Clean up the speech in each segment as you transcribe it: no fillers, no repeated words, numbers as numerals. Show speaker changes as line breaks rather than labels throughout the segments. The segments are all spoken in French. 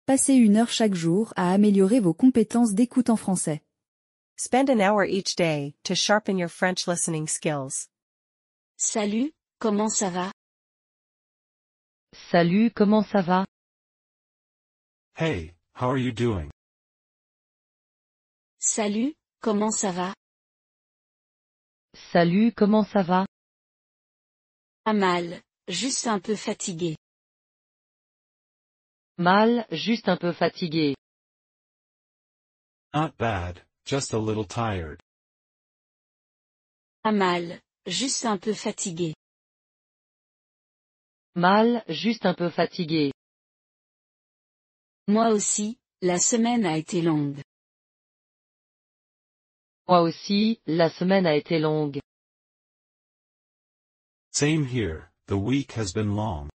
Passez 1 heure chaque jour à améliorer vos compétences d'écoute en français.
Spend an hour each day to sharpen your French listening skills.
Salut, comment ça va?
Salut, comment ça va?
Hey, how are you doing?
Salut, comment ça va?
Salut, comment ça va?
Pas mal, juste un peu fatigué.
Mal, juste un peu fatigué.
Not bad, just a little tired.
Pas mal, juste un peu fatigué.
Mal, juste un peu fatigué.
Moi aussi, la semaine a été longue.
Moi aussi, la semaine a été longue.
Same here, the week has been long.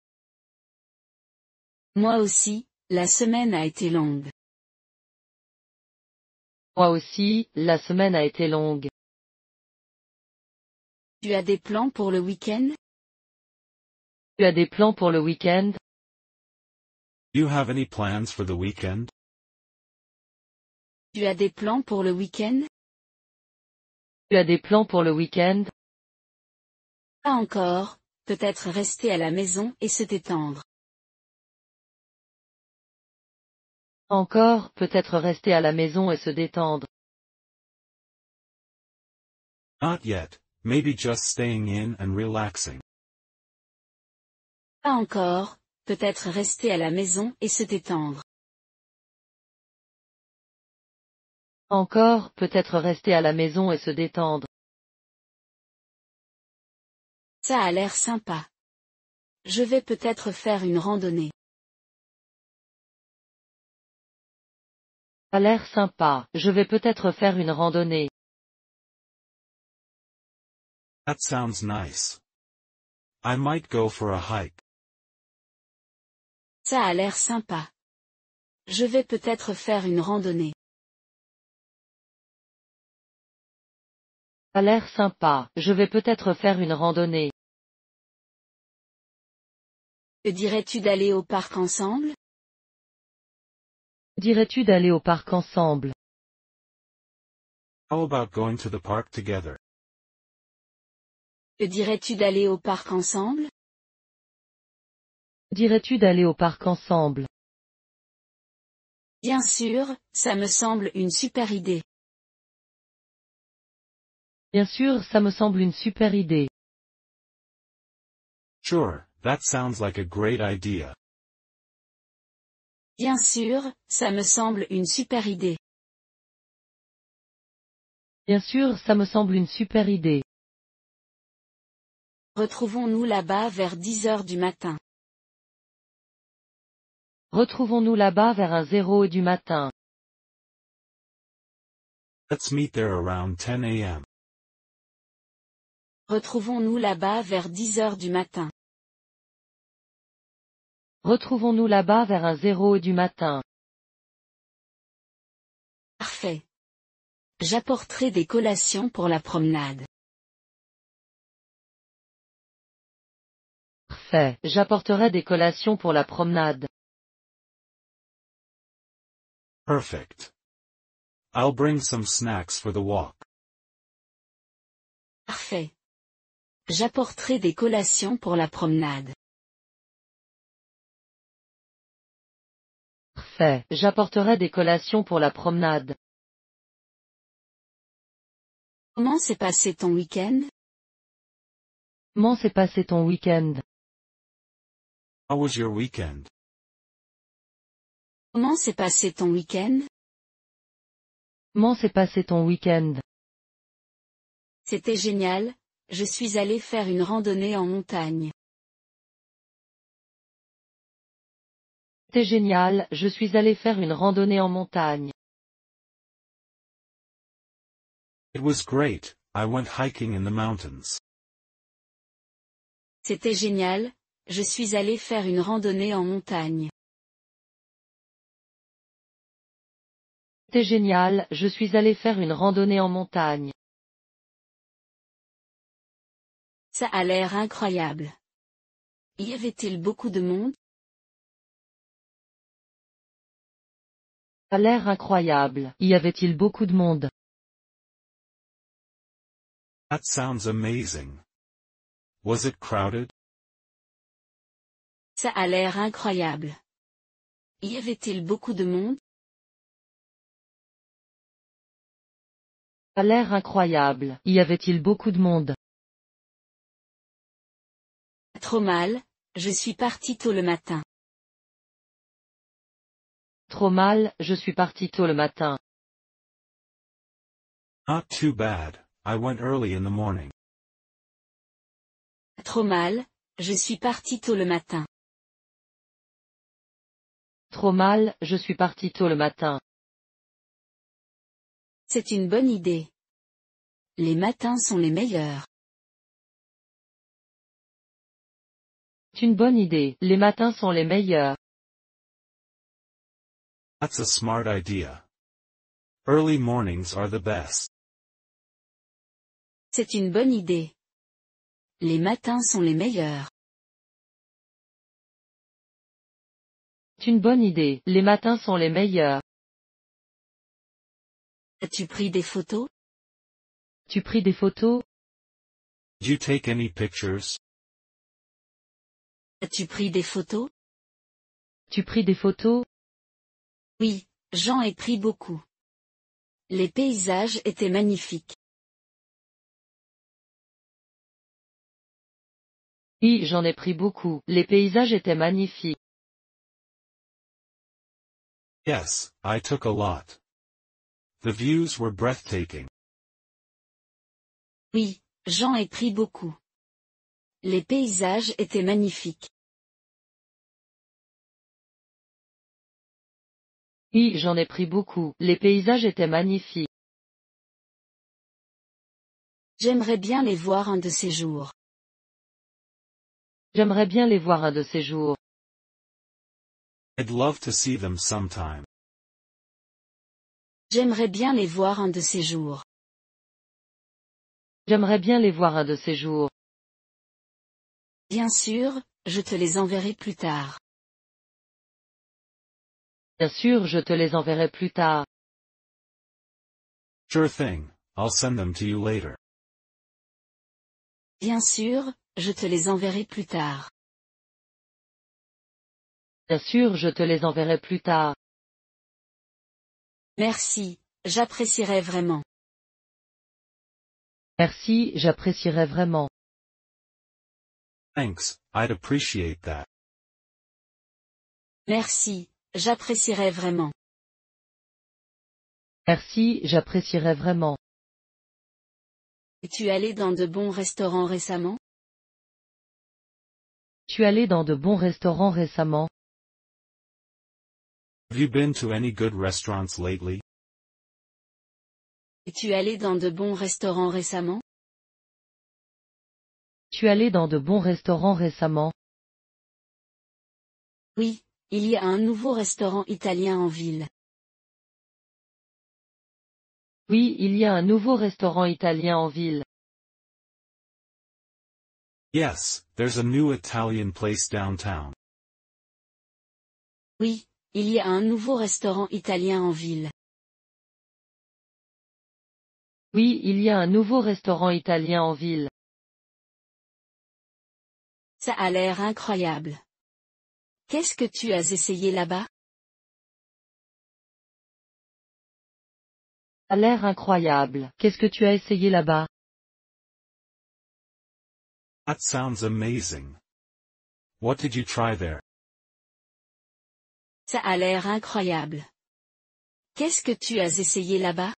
Moi aussi, la semaine a été longue.
Moi aussi, la semaine a été longue.
Tu as des plans pour le week-end?
Tu as des plans pour le week-end?
Do you have any plans for the weekend?
Tu as des plans pour le week-end?
Tu as des plans pour le week-end?
Pas encore, peut-être rester à la maison et se détendre.
Encore, peut-être rester à la maison et se détendre.
Not yet, maybe just staying in and relaxing.
Pas encore, peut-être rester à la maison et se détendre.
Encore, peut-être rester à la maison et se détendre.
Ça a l'air sympa. Je vais peut-être faire une randonnée.
Ça a l'air sympa, je vais peut-être faire une randonnée.
That sounds nice. I might go for a hike.
Ça a l'air sympa. Je vais peut-être faire une randonnée.
Ça a l'air sympa, je vais peut-être faire une randonnée.
Que dirais-tu d'aller au parc ensemble?
Dirais-tu d'aller au parc ensemble?
How about going to the park together?
Que dirais-tu d'aller au parc ensemble?
Dirais-tu d'aller au parc ensemble?
Bien sûr, ça me semble une super idée.
Bien sûr, ça me semble une super idée.
Sure, that sounds like a great idea.
Bien sûr, ça me semble une super idée.
Bien sûr, ça me semble une super idée.
Retrouvons-nous là-bas vers 10 heures du matin.
Retrouvons-nous là-bas vers 0 heure du matin.
Let's meet there around 10 a.m.
Retrouvons-nous là-bas vers 10 heures du matin.
Retrouvons-nous là-bas vers 0 heure du matin.
Parfait. J'apporterai des collations pour la promenade.
Parfait, j'apporterai des collations pour la promenade.
Perfect. I'll bring some snacks for the walk.
Parfait. J'apporterai des collations pour la promenade.
Parfait, j'apporterai des collations pour la promenade.
Comment s'est passé ton week-end?
Comment s'est passé ton week-end?
How was your weekend?
Comment s'est passé ton week-end?
Comment s'est passé ton week-end?
C'était génial, je suis allé faire une randonnée en montagne.
C'était génial, je suis allé faire une randonnée en montagne.
It was great, I went hiking in the mountains.
C'était génial, je suis allé faire une randonnée en montagne.
C'était génial, je suis allé faire une randonnée en montagne.
Ça a l'air incroyable. Y avait-il beaucoup de monde?
A l'air incroyable. Y avait-il beaucoup de monde?
That sounds amazing. Was it crowded?
Ça a l'air incroyable. Y avait-il beaucoup de monde?
A l'air incroyable. Y avait-il beaucoup de monde?
Trop mal, je suis parti tôt le matin.
Trop mal, je suis parti tôt le matin.
Not too bad, I went early in the morning.
Trop mal, je suis parti tôt le matin.
Trop mal, je suis parti tôt le matin.
C'est une bonne idée. Les matins sont les meilleurs.
C'est une bonne idée. Les matins sont les meilleurs.
That's a smart idea. Early mornings are the best.
C'est une bonne idée. Les matins sont les meilleurs.
C'est une bonne idée. Les matins sont les meilleurs.
As-tu pris des photos?
Tu pris des photos?
Did you take any pictures?
As-tu pris des photos?
Tu pris des photos?
Oui, j'en ai pris beaucoup. Les paysages étaient magnifiques.
Oui, j'en ai pris beaucoup. Les paysages étaient magnifiques.
Yes, I took a lot. The views were breathtaking.
Oui, j'en ai pris beaucoup. Les paysages étaient magnifiques.
Oui, j'en ai pris beaucoup. Les paysages étaient magnifiques.
J'aimerais bien les voir un de ces jours.
J'aimerais bien les voir un de ces jours.
I'd love to see them sometime.
J'aimerais bien les voir un de ces jours.
J'aimerais bien les voir un de ces jours.
Bien sûr, je te les enverrai plus tard.
Bien sûr, je te les enverrai plus tard.
Sure thing, I'll send them to you later.
Bien sûr, je te les enverrai plus tard.
Bien sûr, je te les enverrai plus tard.
Merci, j'apprécierais vraiment.
Merci, j'apprécierais vraiment.
Thanks, I'd appreciate that.
Merci, j'apprécierais vraiment.
Merci, j'apprécierais vraiment.
Es-tu allé dans de bons restaurants récemment?
Tu es allé dans de bons restaurants récemment?
Have you been to any good restaurants lately?
Es-tu allé dans de bons restaurants récemment?
Tu es allé dans de bons restaurants récemment?
Oui, il y a un nouveau restaurant italien en ville.
Oui, il y a un nouveau restaurant italien en ville.
Yes, there's a new Italian place downtown.
Oui, il y a un nouveau restaurant italien en ville.
Oui, il y a un nouveau restaurant italien en ville.
Ça a l'air incroyable. Qu'est-ce que tu as essayé là-bas?
Ça a l'air incroyable. Qu'est-ce que tu as essayé là-bas?
That sounds amazing. What did you try there?
Ça a l'air incroyable. Qu'est-ce que tu as essayé là-bas?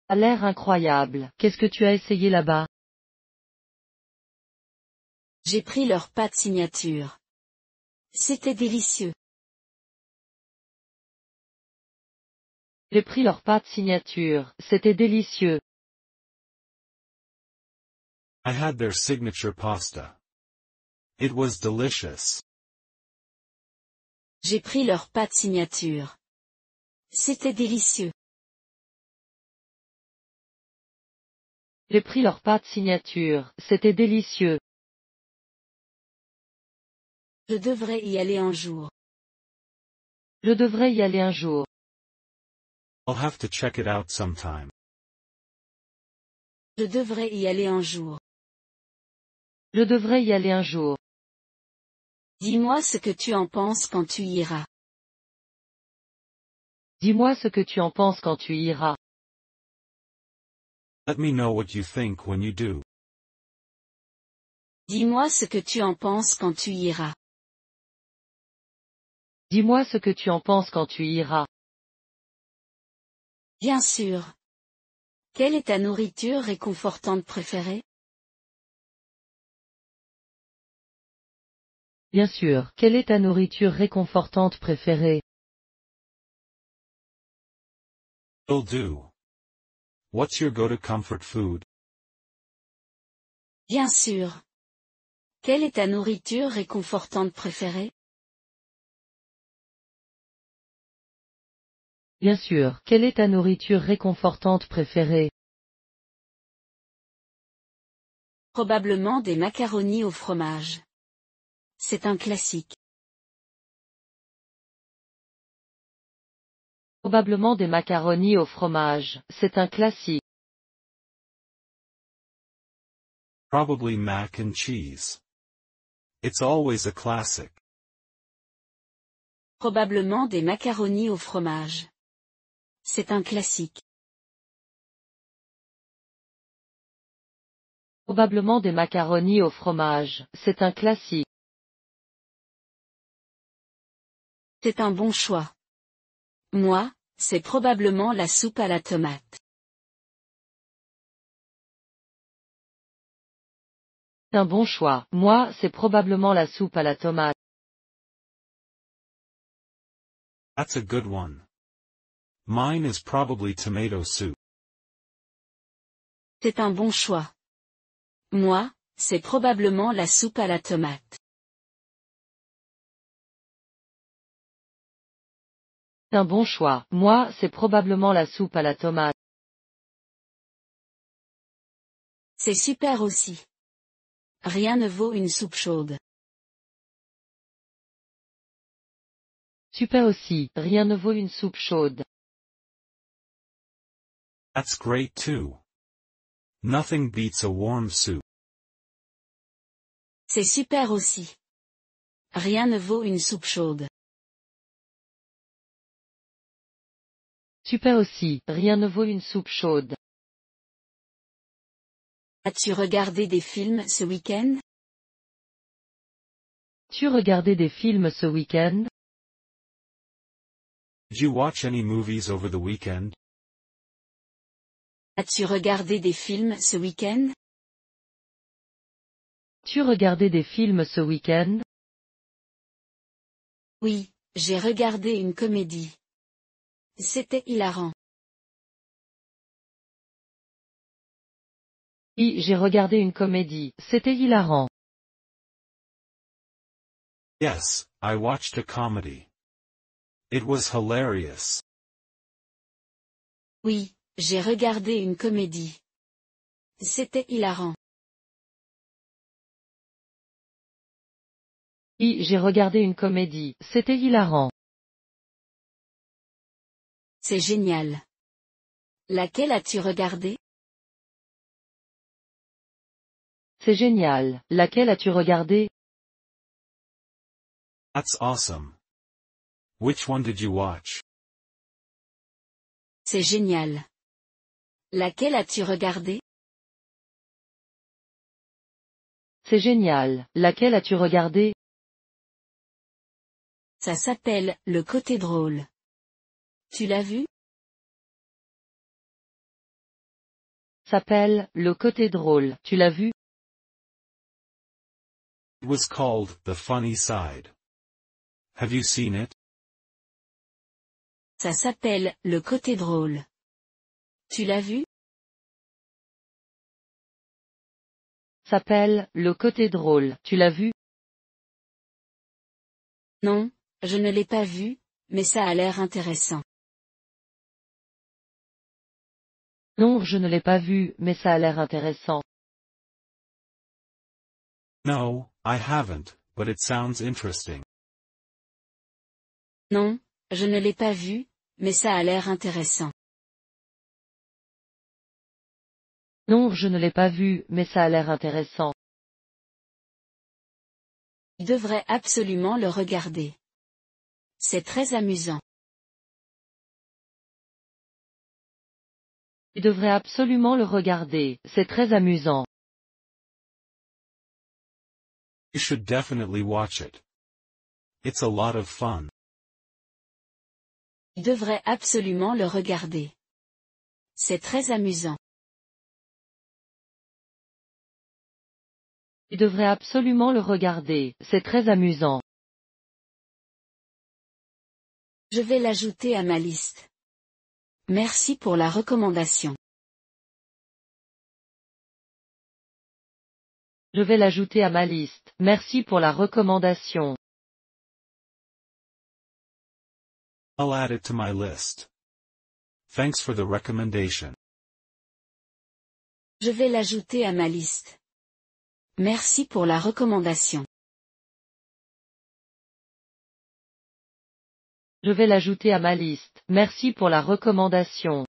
Ça a l'air incroyable. Qu'est-ce que tu as essayé là-bas?
J'ai pris leur pâte signature. C'était délicieux.
J'ai pris leur pâte signature. C'était délicieux.
I had their signature pasta. It was delicious.
J'ai pris leur pâte signature. C'était délicieux.
J'ai pris leur pâte signature. C'était délicieux.
Je devrais y aller un jour.
Je devrais y aller un jour.
I'll have to check it out sometime.
Je devrais y aller un jour.
Je devrais y aller un jour.
Dis-moi ce que tu en penses quand tu iras.
Dis-moi ce que tu en penses quand tu iras.
Let me know what you think when you do.
Dis-moi ce que tu en penses quand tu iras.
Dis-moi ce que tu en penses quand tu iras.
Bien sûr. Quelle est ta nourriture réconfortante préférée?
Bien sûr. Quelle est ta nourriture réconfortante préférée?
Will do. What's your go-to comfort food?
Bien sûr. Quelle est ta nourriture réconfortante préférée?
Bien sûr. Quelle est ta nourriture réconfortante préférée?
Probablement des macaronis au fromage. C'est un classique.
Probablement des macaronis au fromage. C'est un classique.
Probably mac and cheese. It's always a classic.
Probablement des macaronis au fromage. C'est un classique.
Probablement des macaronis au fromage. C'est un classique.
C'est un bon choix. Moi, c'est probablement la soupe à la tomate.
C'est un bon choix. Moi, c'est probablement la soupe à la tomate.
That's a good one. Mine is probably tomato soup.
C'est un bon choix. Moi, c'est probablement la soupe à la tomate.
C'est un bon choix. Moi, c'est probablement la soupe à la tomate.
C'est super aussi. Rien ne vaut une soupe chaude.
Super aussi. Rien ne vaut une soupe chaude.
That's great too. Nothing beats a warm soup.
C'est super aussi. Rien ne vaut une soupe chaude.
Super aussi. Rien ne vaut une soupe chaude.
As-tu regardé des films ce week-end?
Tu regardé des films ce week-end?
Did you watch any movies over the weekend?
As-tu regardé des films ce week-end?
Tu regardé des films ce week-end?
Oui, j'ai regardé une comédie. C'était hilarant.
Oui, j'ai regardé une comédie. C'était hilarant.
Yes, I watched a comedy. It was hilarious.
Oui, j'ai regardé une comédie. C'était hilarant.
Oui, j'ai regardé une comédie. C'était hilarant.
C'est génial. Laquelle as-tu regardé?
C'est génial. Laquelle as-tu regardé?
That's awesome. Which one did you watch?
C'est génial. Laquelle as-tu regardé?
C'est génial. Laquelle as-tu regardé?
Ça s'appelle Le côté drôle. Tu l'as vu?
S'appelle Le côté drôle. Tu l'as vu?
It was called The Funny Side. Have you seen it?
Ça s'appelle Le côté drôle. Tu l'as vu?
S'appelle Le côté drôle. Tu l'as vu?
Non, je ne l'ai pas vu, mais ça a l'air intéressant.
Non, je ne l'ai pas vu, mais ça a l'air intéressant.
No, I haven't, but it sounds interesting.
Non, je ne l'ai pas vu, mais ça a l'air intéressant.
Non, je ne l'ai pas vu, mais ça a l'air intéressant.
Tu devrais absolument le regarder. C'est très amusant.
Tu devrais absolument le regarder, c'est très amusant.
You should definitely watch it. It's a lot of fun.
Tu devrais absolument le regarder. C'est très amusant.
Tu devrais absolument le regarder, c'est très amusant.
Je vais l'ajouter à ma liste. Merci pour la recommandation.
Je vais l'ajouter à ma liste. Merci pour la recommandation.
I'll add it to my list. Thanks for the recommendation.
Je vais l'ajouter à ma liste. Merci pour la recommandation.
Je vais l'ajouter à ma liste. Merci pour la recommandation.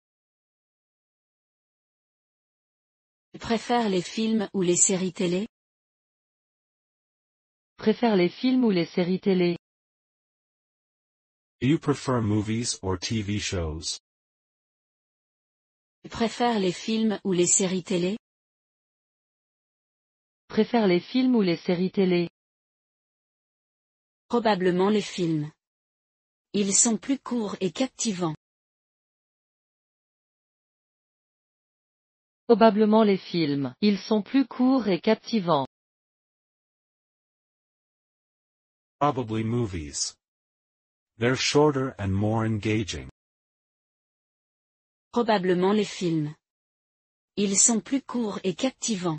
Tu préfères les films ou les séries télé?
Préfère les films ou les séries télé?
Do you prefer movies or TV shows?
Tu préfères les films ou les séries télé?
Préfère les films ou les séries télé?
Probablement les films. Ils sont plus courts et captivants.
Probablement les films. Ils sont plus courts et captivants.
Probably movies. They're shorter and more engaging.
Probablement les films. Ils sont plus courts et captivants.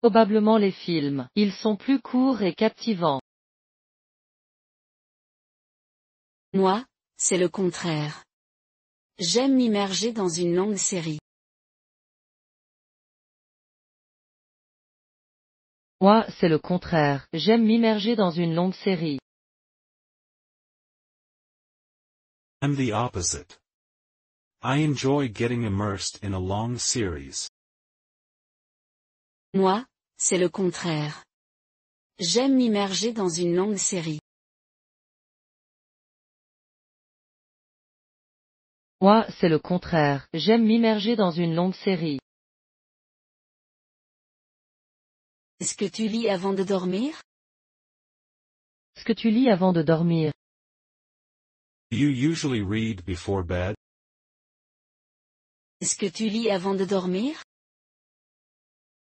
Probablement les films. Ils sont plus courts et captivants.
Moi, c'est le contraire. J'aime m'immerger dans une longue série.
Moi, c'est le contraire. J'aime m'immerger dans une longue série.
I'm the opposite. I enjoy getting immersed in a long series.
Moi, c'est le contraire. J'aime m'immerger dans une longue série.
Moi, c'est le contraire. J'aime m'immerger dans une longue série.
Est-ce que tu lis avant de dormir?
Est-ce que tu lis avant de dormir?
Do you usually read before bed?
Est-ce que tu lis avant de dormir?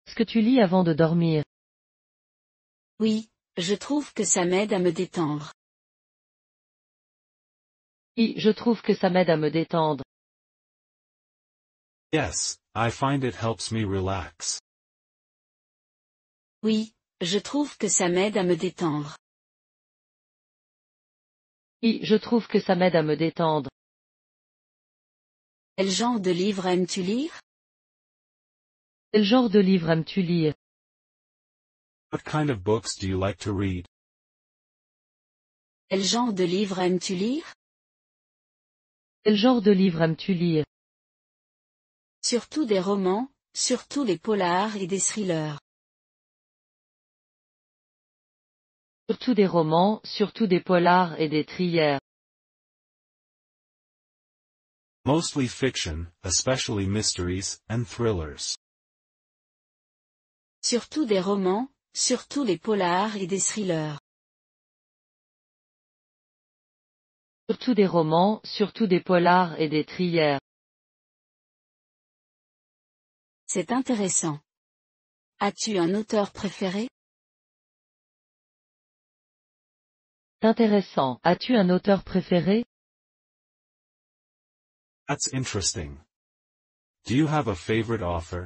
Est-ce que tu lis avant de dormir?
Oui, je trouve que ça m'aide à me détendre.
Oui, je trouve que ça m'aide à me détendre.
Yes, I find it helps me relax.
Oui, je trouve que ça m'aide à me détendre.
Oui, je trouve que ça m'aide à me détendre.
Quel genre de livre aimes-tu lire?
Quel genre de livre aimes-tu lire?
What kind of books do you like to read?
Quel genre de livre aimes-tu lire?
Quel genre de livre aimes-tu lire?
Surtout des romans, surtout les polars et des thrillers.
Surtout des romans, surtout des polars et des thrillers.
Mostly fiction, especially mysteries and thrillers.
Surtout des romans, surtout les polars et des thrillers.
Surtout des romans, surtout des polars et des thrillers.
C'est intéressant. As-tu un auteur préféré?
Intéressant. As-tu un auteur préféré?
That's interesting. Do you have a favorite author?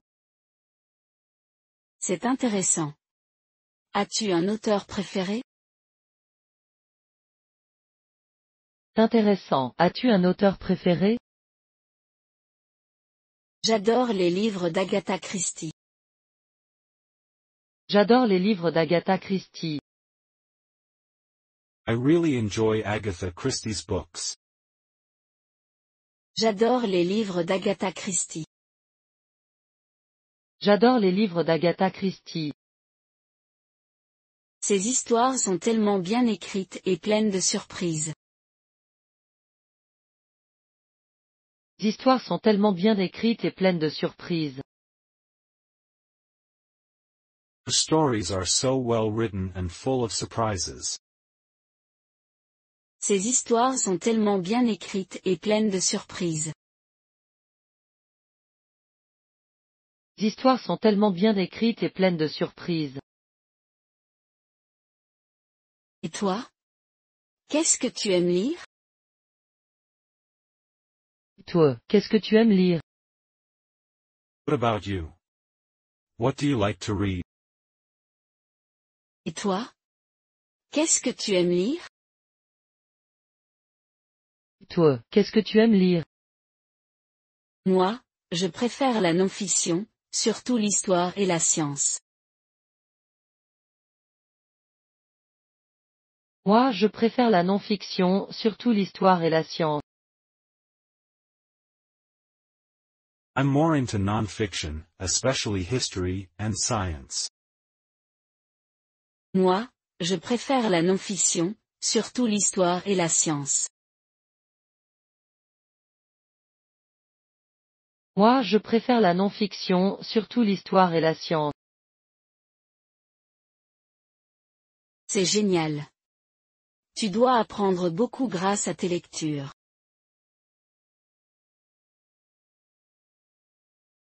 C'est intéressant. As-tu un auteur préféré?
Intéressant. As-tu un auteur préféré?
J'adore les livres d'Agatha Christie.
J'adore les livres d'Agatha Christie.
I really enjoy Agatha Christie's books.
J'adore les livres d'Agatha Christie.
J'adore les livres d'Agatha Christie.
Ces histoires sont tellement bien écrites et pleines de surprises.
Les histoires sont tellement bien écrites et pleines de surprises.
The stories are so well written and full of surprises.
Ces histoires sont tellement bien écrites et pleines de surprises.
Les histoires sont tellement bien écrites et pleines de surprises.
Et toi? Qu'est-ce que tu aimes lire?
Toi, qu'est-ce que tu aimes lire?
What about you? What do you like to read?
Et toi? Qu'est-ce que tu aimes lire?
Toi, qu'est-ce que tu aimes lire?
Moi, je préfère la non-fiction, surtout l'histoire et la science.
Moi, je préfère la non-fiction, surtout l'histoire et la science.
I'm more into non-fiction, especially history and science.
Moi, je préfère la non-fiction, surtout l'histoire et la science.
Moi, je préfère la non-fiction, surtout l'histoire et la science.
C'est génial. Tu dois apprendre beaucoup grâce à tes lectures.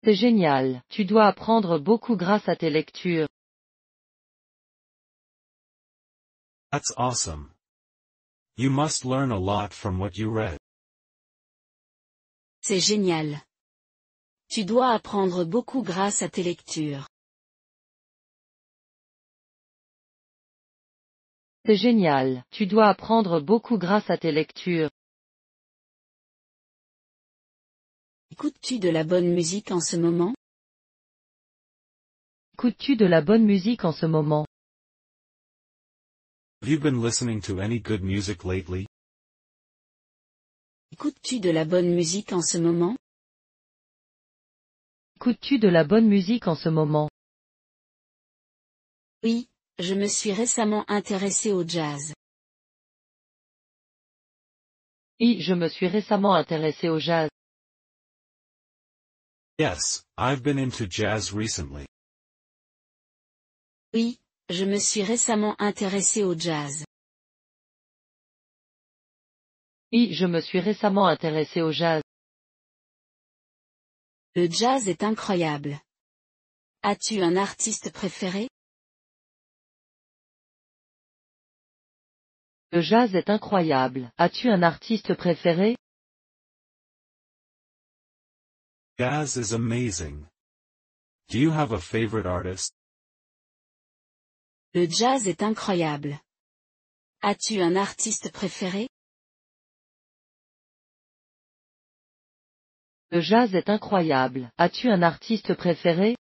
C'est génial, tu dois apprendre beaucoup grâce à tes lectures.
That's awesome. You must learn a lot from what you read.
C'est génial. Tu dois apprendre beaucoup grâce à tes lectures.
C'est génial, tu dois apprendre beaucoup grâce à tes lectures.
Écoutes-tu de la bonne musique en ce moment?
Écoutes-tu de la bonne musique en ce moment?
Have you been listening to any good music lately?
Écoutes-tu de la bonne musique en ce moment?
Écoutes-tu de la bonne musique en ce moment?
Oui, je me suis récemment intéressé au jazz.
Oui, je me suis récemment intéressé au jazz.
Yes, I've been into jazz recently.
Oui, je me suis récemment intéressé au jazz.
Oui, je me suis récemment intéressé au jazz.
Le jazz est incroyable. As-tu un artiste préféré?
Le jazz est incroyable. As-tu un artiste préféré?
Jazz is amazing. Do you have a favorite artist?
Le jazz est incroyable. As-tu un artiste préféré?
Le jazz est incroyable. As-tu un artiste préféré?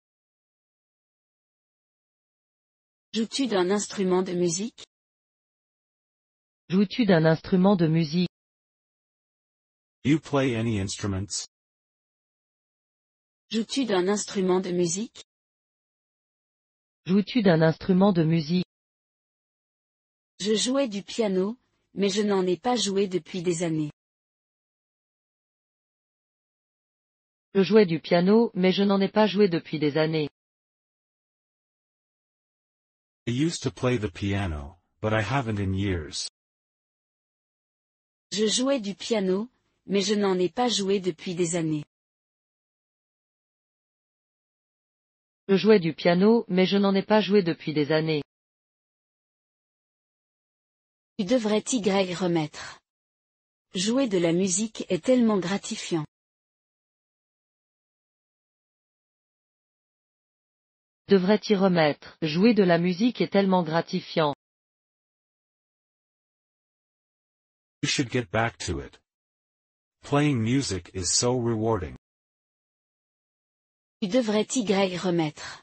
Joues-tu d'un instrument de musique?
Joues-tu d'un instrument de musique?
Do you play any instruments?
Joues-tu d'un instrument de musique?
Joues-tu d'un instrument de musique?
Je jouais du piano, mais je n'en ai pas joué depuis des années.
Je jouais du piano, mais je n'en ai pas joué depuis des années.
I used to play the piano, but I haven't in years.
Je jouais du piano, mais je n'en ai pas joué depuis des années.
Je jouais du piano, mais je n'en ai pas joué depuis des années.
Tu devrais t'y remettre. Jouer de la musique est tellement gratifiant.
Devrais t'y remettre. Jouer de la musique est tellement gratifiant.
You should get back to it. Playing music is so rewarding.
Tu devrais t'y remettre.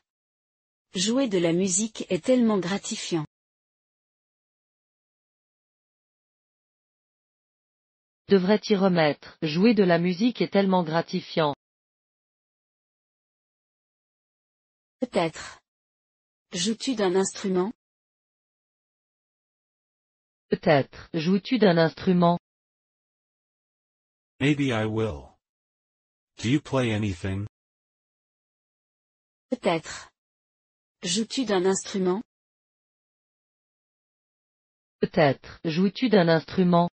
Jouer de la musique est tellement gratifiant.
Devrais t'y remettre, jouer de la musique est tellement gratifiant.
Peut-être. Joues-tu d'un instrument?
Peut-être, joues-tu d'un instrument?
Maybe I will. Do you play anything?
Peut-être. Joues-tu d'un instrument?
Peut-être, joues-tu d'un instrument?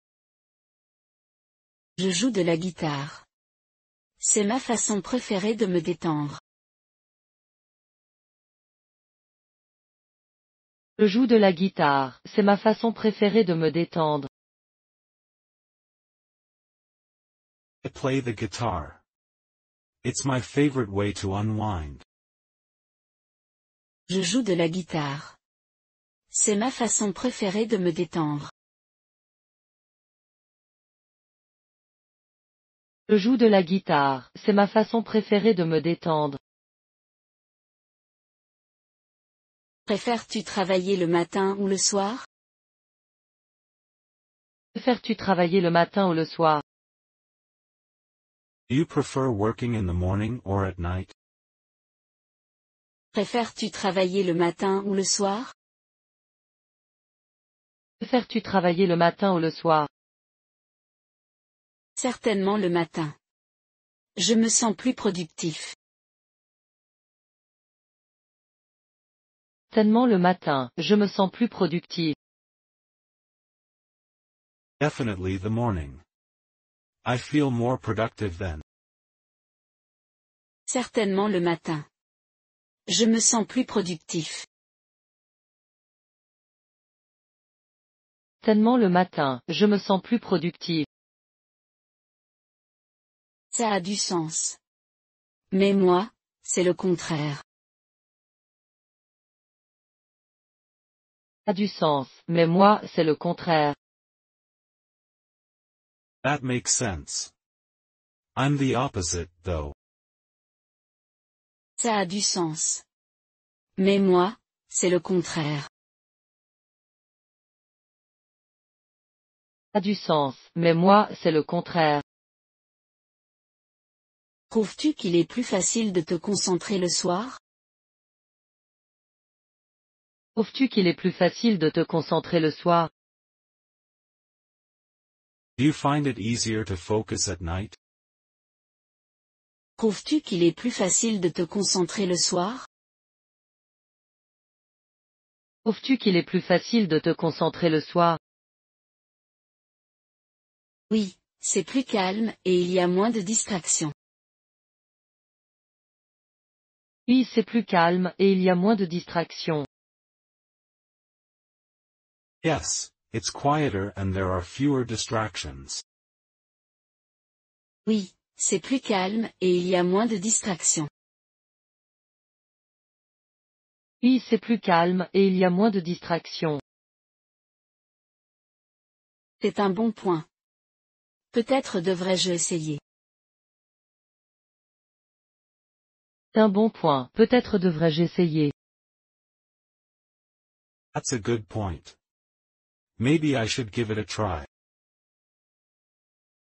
Je joue de la guitare. C'est ma façon préférée de me détendre.
Je joue de la guitare, c'est ma façon préférée de me détendre.
I play the guitar. It's my favorite way to unwind.
Je joue de la guitare. C'est ma façon préférée de me détendre.
Je joue de la guitare, c'est ma façon préférée de me détendre.
Préfères-tu travailler le matin ou le soir?
Préfères-tu travailler le matin ou le soir?
Do you prefer working in the morning or at night?
Préfères-tu travailler le matin ou le soir?
Préfères-tu travailler le matin ou le soir?
Certainement le matin. Je me sens plus productif.
Certainement le matin, je me sens plus productif.
Definitely the morning. I feel more productive then.
Certainement le matin. Je me sens plus productif.
Certainement le matin, je me sens plus productif.
Ça a du sens. Mais moi, c'est le contraire.
Ça a du sens, mais moi, c'est le contraire.
That makes sense. I'm the opposite, though.
Ça a du sens. Mais moi, c'est le contraire.
Ça a du sens, mais moi, c'est le contraire.
Trouves-tu qu'il est plus facile de te concentrer le soir?
Trouves-tu qu'il est plus facile de te concentrer le soir?
Do you find it easier to focus at night?
Trouves-tu qu'il est plus facile de te concentrer le soir?
Trouves-tu qu'il est plus facile de te concentrer le soir?
Oui, c'est plus calme et il y a moins de distractions.
Oui, c'est plus calme et il y a moins de distractions.
Yes, it's quieter and there are fewer distractions.
Oui, c'est plus calme et il y a moins de distractions.
Oui, c'est plus calme et il y a moins de distractions.
C'est un bon point. Peut-être devrais-je essayer.
C'est un bon point, peut-être devrais-je essayer.
That's a good point. Maybe I should give it a try.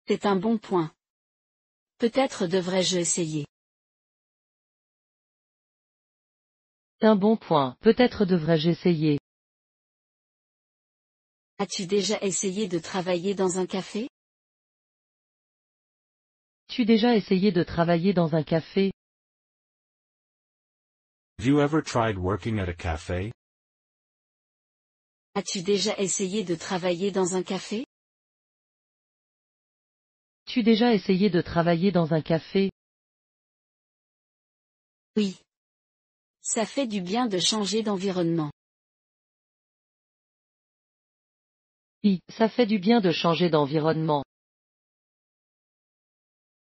C'est un bon point. Peut-être devrais-je essayer.
C'est un bon point, peut-être devrais-je essayer.
As-tu déjà essayé de travailler dans un café?
As-tu déjà essayé de travailler dans un café?
Have you ever tried working at a cafe?
As-tu déjà essayé de travailler dans un café?
As-tu déjà essayé de travailler dans un café?
Oui. Ça fait du bien de changer d'environnement.
Oui, ça fait du bien de changer d'environnement.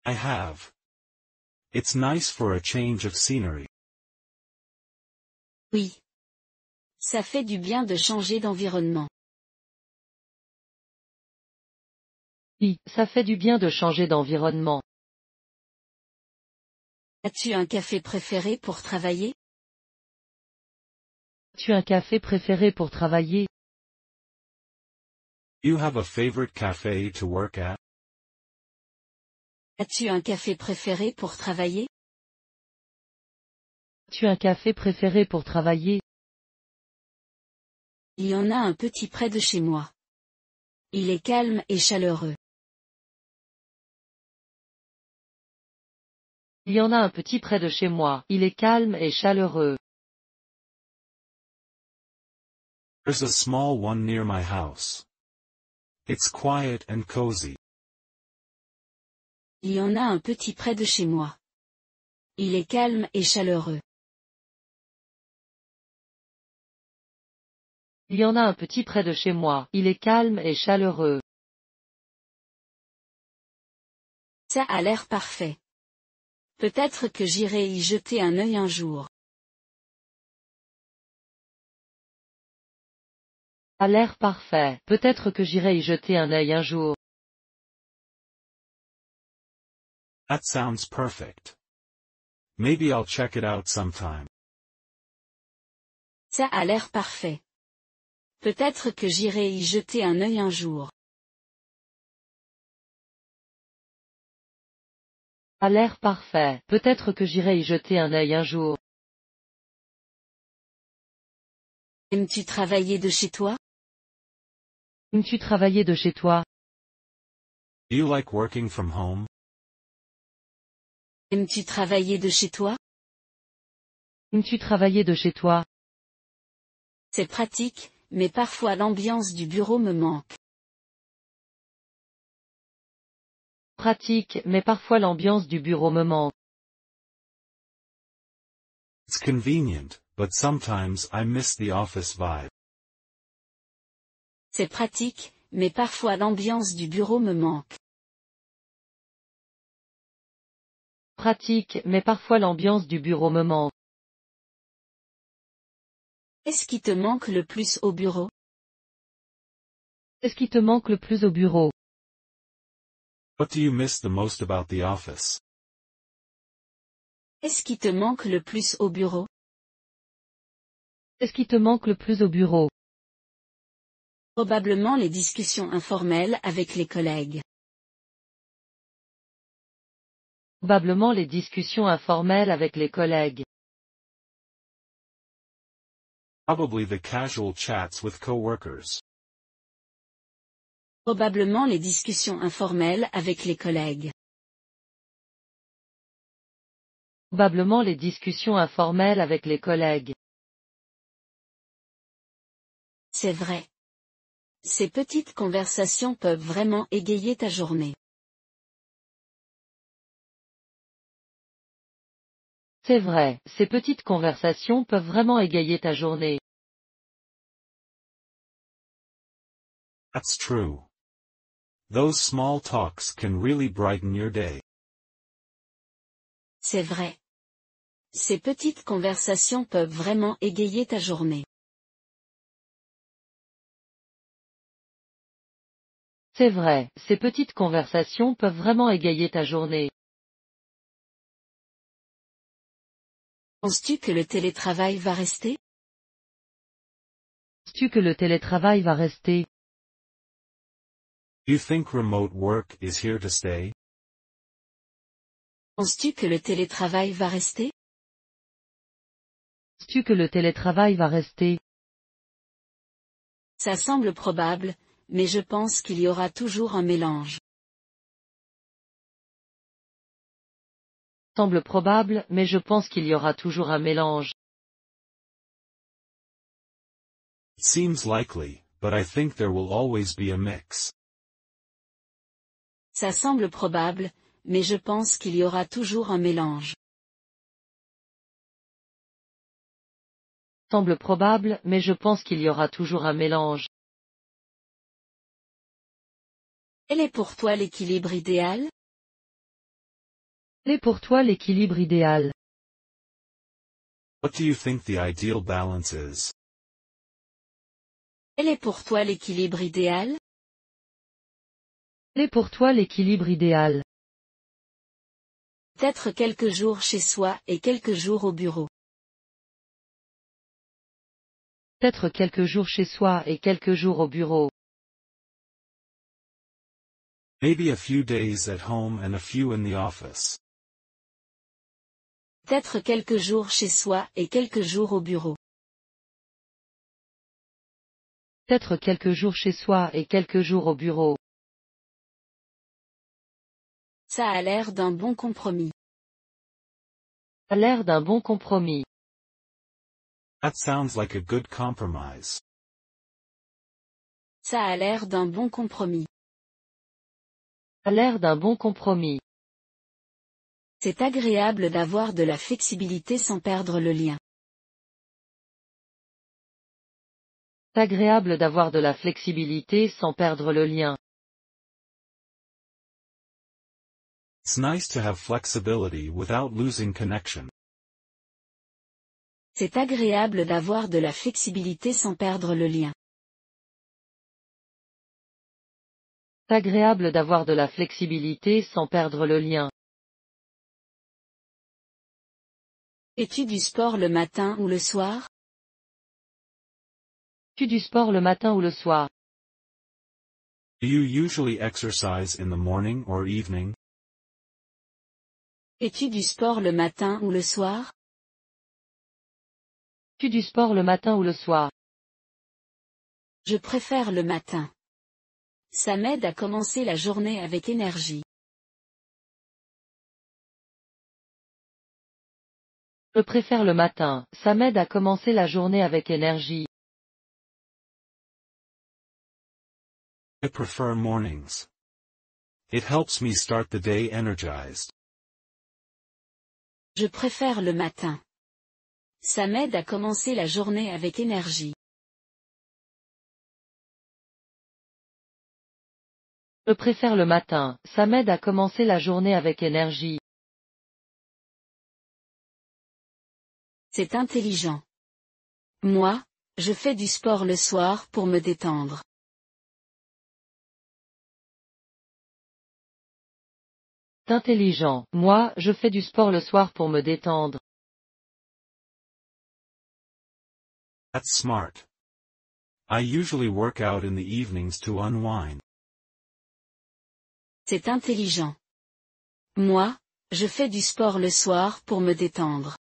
I have. It's nice for a change of scenery.
Oui. Ça fait du bien de changer d'environnement.
Oui, ça fait du bien de changer d'environnement.
As-tu un café préféré pour travailler?
Tu as un café préféré pour travailler?
You have a favorite cafe to work at?
As-tu un café préféré pour travailler?
Tu as un café préféré pour travailler?
Il y en a un petit près de chez moi. Il est calme et chaleureux.
Il y en a un petit près de chez moi. Il est calme et chaleureux.
There's a small one near my house. It's quiet and cozy.
Il y en a un petit près de chez moi. Il est calme et chaleureux.
Il y en a un petit près de chez moi. Il est calme et chaleureux.
Ça a l'air parfait. Peut-être que j'irai y jeter un œil un jour.
A l'air parfait. Peut-être que j'irai y jeter un œil un jour.
That sounds perfect. Maybe I'll check it out sometime.
Ça a l'air parfait. Peut-être que j'irai y jeter un œil un jour.
A l'air parfait. Peut-être que j'irai y jeter un œil un jour.
Aimes-tu travailler de chez toi?
Aimes-tu travailler de chez toi?
Do you like working from home?
Aimes-tu travailler de chez toi?
Aimes-tu travailler de chez toi?
C'est pratique, mais parfois l'ambiance du bureau me manque.
Pratique, mais parfois l'ambiance du bureau me manque.
It's convenient, but sometimes I miss the office vibe.
C'est pratique, mais parfois l'ambiance du bureau me manque.
Pratique, mais parfois l'ambiance du bureau me manque.
Qu'est-ce qui te manque le plus au bureau?
Qu'est-ce qui te manque le plus au bureau?
What do you miss the most about the office?
Qu'est-ce qui te manque le plus au bureau?
Qu'est-ce qui te manque le plus au bureau?
Probablement les discussions informelles avec les collègues.
Probablement les discussions informelles avec les collègues.
Probably the casual chats with coworkers.
Probablement les discussions informelles avec les collègues.
Probablement les discussions informelles avec les collègues.
C'est vrai. Ces petites conversations peuvent vraiment égayer ta journée.
C'est vrai, ces petites conversations peuvent vraiment égayer ta journée.
That's true. Those small talks can really brighten your day.
C'est vrai. Ces petites conversations peuvent vraiment égayer ta journée.
C'est vrai, ces petites conversations peuvent vraiment égayer ta journée.
Penses-tu que le télétravail va rester?
Penses-tu que le télétravail va rester?
You think remote work is here to stay?
Penses-tu que le télétravail va rester?
Penses-tu que le télétravail va rester?
Ça semble probable, mais je pense qu'il y aura toujours un mélange.
Semble probable, mais je pense qu'il y aura toujours un mélange.
It seems likely, but I think there will always be a mix.
Ça semble probable, mais je pense qu'il y aura toujours un mélange.
Semble probable, mais je pense qu'il y aura toujours un mélange.
Quel est pour toi l'équilibre idéal?
Quel est pour toi l'équilibre idéal?
What do you think the ideal balance is?
Quel est pour toi l'équilibre idéal?
Quel est pour toi l'équilibre idéal?
Peut-être quelques jours chez soi et quelques jours au bureau.
Peut-être quelques jours chez soi et quelques jours au bureau.
Maybe a few days at home and a few in the office.
Peut-être quelques jours chez soi et quelques jours au bureau.
Peut-être quelques jours chez soi et quelques jours au bureau.
Ça a l'air d'un bon compromis.
A l'air d'un bon compromis.
That sounds like a good compromise.
Ça a l'air d'un bon compromis.
A l'air d'un bon compromis.
C'est agréable d'avoir de la flexibilité sans perdre le lien.
C'est agréable d'avoir de la flexibilité sans perdre le lien.
It's nice to have flexibility without losing connection.
C'est agréable d'avoir de la flexibilité sans perdre le lien.
C'est agréable d'avoir de la flexibilité sans perdre le lien.
Fais-tu du sport le matin ou le soir?
Fais-tu du sport le matin ou le soir?
Do you usually exercise in the morning or evening?
Fais-tu du sport le matin ou le soir?
Fais-tu du sport le matin ou le soir?
Je préfère le matin. Ça m'aide à commencer la journée avec énergie.
Je préfère le matin, ça m'aide à commencer la journée avec énergie.
I prefer mornings. It helps me start the day energized.
Je préfère le matin. Ça m'aide à commencer la journée avec énergie.
Je préfère le matin, ça m'aide à commencer la journée avec énergie.
C'est intelligent. Moi, je fais du sport le soir pour me détendre.
C'est intelligent. Moi, je fais du sport le soir pour me détendre.
That's smart. I usually work out in the evenings to unwind.
C'est intelligent. Moi, je fais du sport le soir pour me détendre.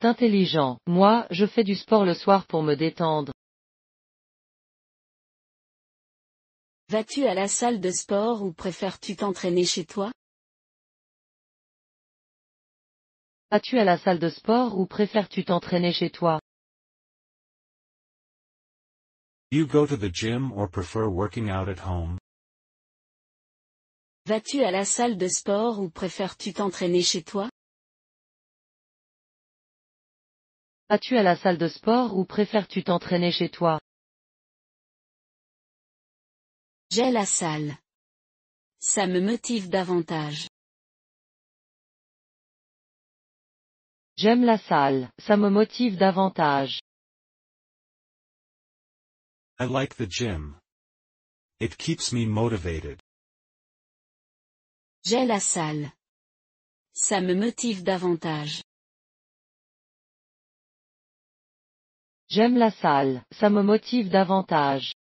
C'est intelligent. Moi, je fais du sport le soir pour me détendre.
Vas-tu à la salle de sport ou préfères-tu t'entraîner chez toi?
Vas-tu à la salle de sport ou préfères-tu t'entraîner chez toi?
You go to the gym or prefer working out at home?
Vas-tu à la salle de sport ou préfères-tu t'entraîner chez toi?
Vas-tu à la salle de sport ou préfères-tu t'entraîner chez toi?
J'ai la salle. Ça me motive davantage.
J'aime la salle, ça me motive davantage.
I like the gym. It keeps me motivated.
J'ai la salle. Ça me motive davantage.
J'aime la salle, ça me motive davantage.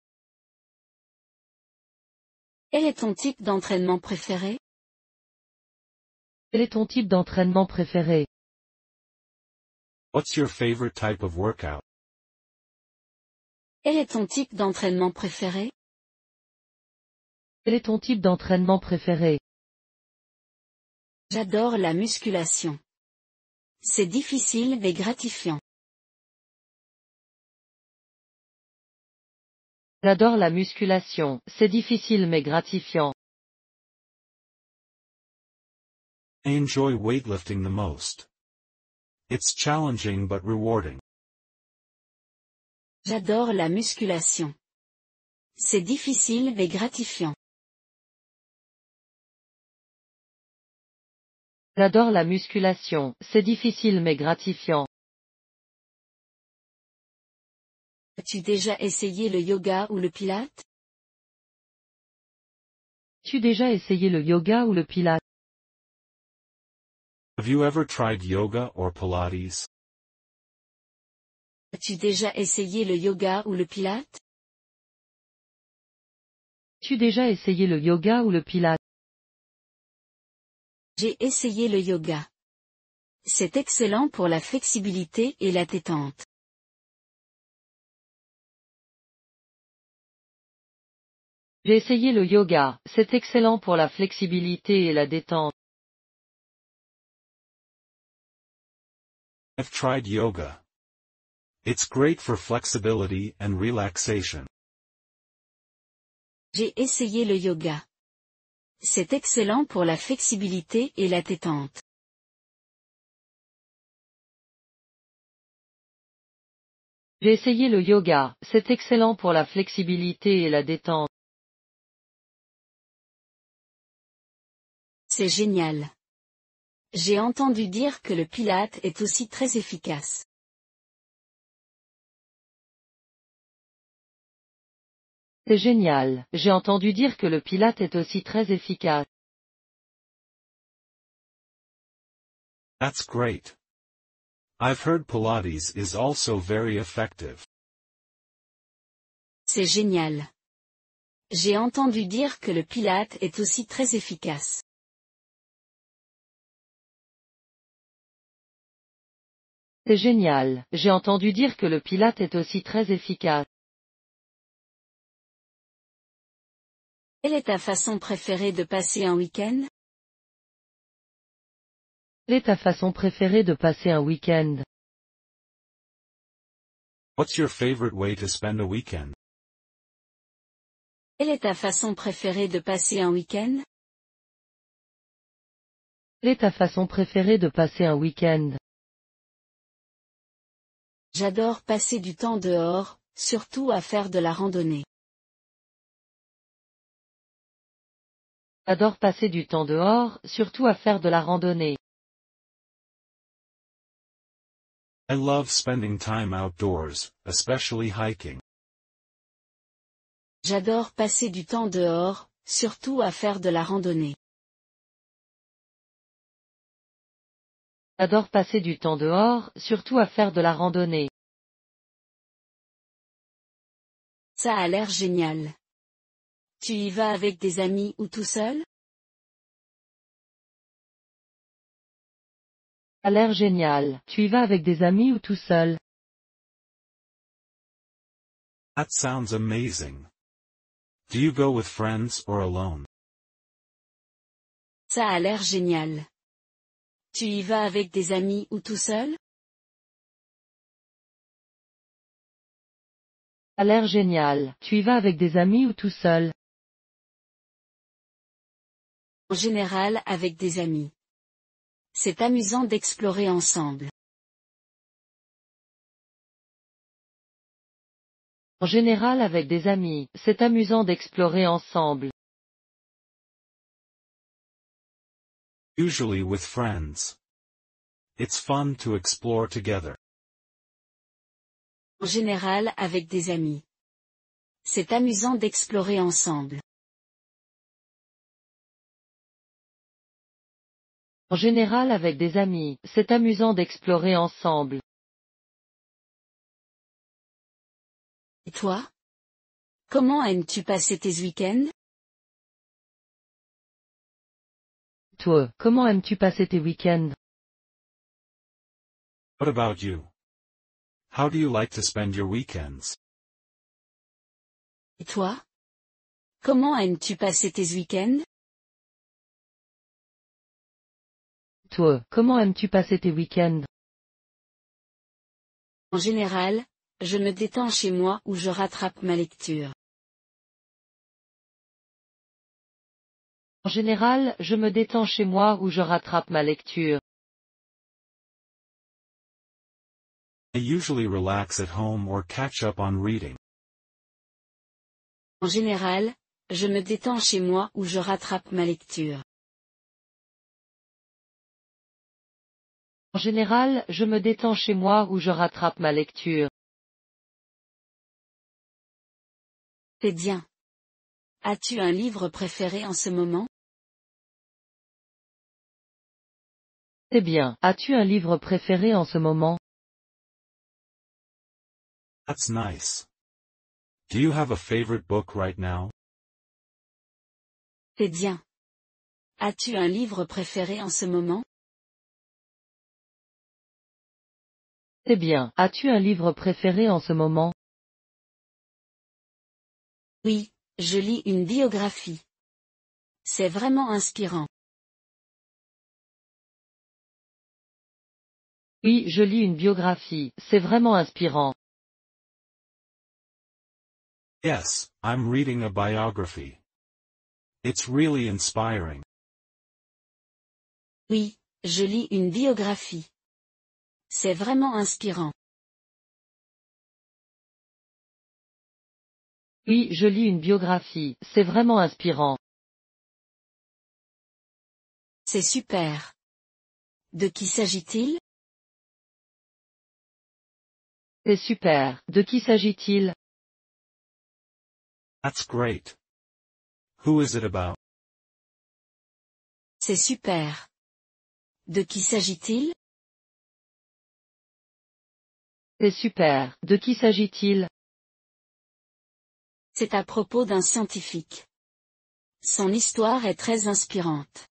Quel est ton type d'entraînement préféré?
Quel est ton type d'entraînement préféré?
What's your favorite type of workout?
Quel est ton type d'entraînement préféré?
Quel est ton type d'entraînement préféré?
J'adore la musculation. C'est difficile mais gratifiant.
J'adore la musculation, c'est difficile mais gratifiant.
I enjoy weightlifting the most. It's challenging but rewarding.
J'adore la musculation. C'est difficile mais gratifiant.
J'adore la musculation, c'est difficile mais gratifiant.
As-tu déjà essayé le yoga ou le pilate?
As-tu déjà essayé le yoga ou le pilate?
Have Have you ever tried yoga or Pilates?
As-tu déjà essayé le yoga ou le pilate?
As-tu déjà essayé le yoga ou le pilate?
J'ai essayé le yoga. C'est excellent pour la flexibilité et la détente.
J'ai essayé le yoga, c'est excellent pour la flexibilité et la détente.
I've tried yoga. It's great for flexibility and relaxation.
J'ai essayé le yoga. C'est excellent pour la flexibilité et la détente.
J'ai essayé le yoga, c'est excellent pour la flexibilité et la détente.
C'est génial. J'ai entendu dire que le pilate est aussi très efficace.
C'est génial, j'ai entendu dire que le pilate est aussi très efficace.
That's great. I've heard Pilates is also very effective.
C'est génial. J'ai entendu dire que le pilate est aussi très efficace.
C'est génial, j'ai entendu dire que le pilate est aussi très efficace.
Quelle est ta façon préférée de passer un week-end?
Quelle est ta façon préférée de passer un week-end?
What's your favorite way to spend a weekend?
Quelle est ta façon préférée de passer un week-end?
Quelle est ta façon préférée de passer un week-end?
J'adore passer du temps dehors, surtout à faire de la randonnée.
J'adore passer du temps dehors, surtout à faire de la randonnée.
I love spending time outdoors, especially hiking.
J'adore passer du temps dehors, surtout à faire de la randonnée.
J'adore passer du temps dehors, surtout à faire de la randonnée.
Ça a l'air génial. Tu y vas avec des amis ou tout seul?
Ça a l'air génial. Tu y vas avec des amis ou tout seul?
That sounds amazing. Do you go with friends or alone?
Ça a l'air génial. Tu y vas avec des amis ou tout seul?
Ça a l'air génial. Tu y vas avec des amis ou tout seul?
En général avec des amis. C'est amusant d'explorer ensemble.
En général avec des amis, c'est amusant d'explorer ensemble.
Usually with friends. It's fun to explore together.
En général avec des amis. C'est amusant d'explorer ensemble.
En général avec des amis, c'est amusant d'explorer ensemble.
Et toi? Comment aimes-tu passer tes week-ends?
Toi, comment aimes-tu passer tes week-ends?
What about you? How do you like to spend your weekends?
Et toi? Comment aimes-tu passer tes week-ends?
Toi, comment aimes-tu passer tes week-ends?
En général, je me détends chez moi ou je rattrape ma lecture.
En général, je me détends chez moi ou je rattrape ma lecture.
I usually relax at home or catch up on reading.
En général, je me détends chez moi ou je rattrape ma lecture.
En général, je me détends chez moi ou je rattrape ma lecture.
C'est bien. As-tu un livre préféré en ce moment?
C'est bien. As-tu un livre préféré en ce moment?
That's nice. Do you have a favorite book right now?
C'est bien. As-tu un livre préféré en ce moment?
C'est bien. As-tu un livre préféré en ce moment?
Oui, je lis une biographie. C'est vraiment inspirant.
Oui, je lis une biographie. C'est vraiment inspirant.
Yes, I'm reading a biography. It's really inspiring.
Oui, je lis une biographie. C'est vraiment inspirant.
Oui, je lis une biographie. C'est vraiment inspirant.
C'est super. De qui s'agit-il?
C'est super. De qui s'agit-il?
That's great. Who is it about?
C'est super. De qui s'agit-il?
C'est super. De qui s'agit-il?
C'est à propos d'un scientifique. Son histoire est très inspirante.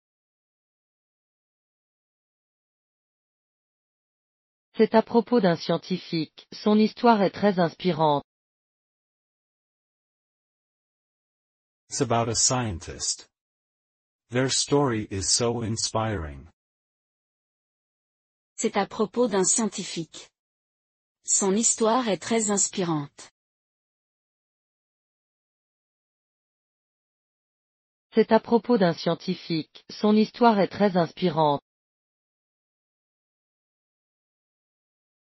C'est à propos d'un scientifique. Son histoire est très inspirante.
It's about a scientist. Their story is so inspiring.
C'est à propos d'un scientifique. Son histoire est très inspirante.
C'est à propos d'un scientifique. Son histoire est très inspirante.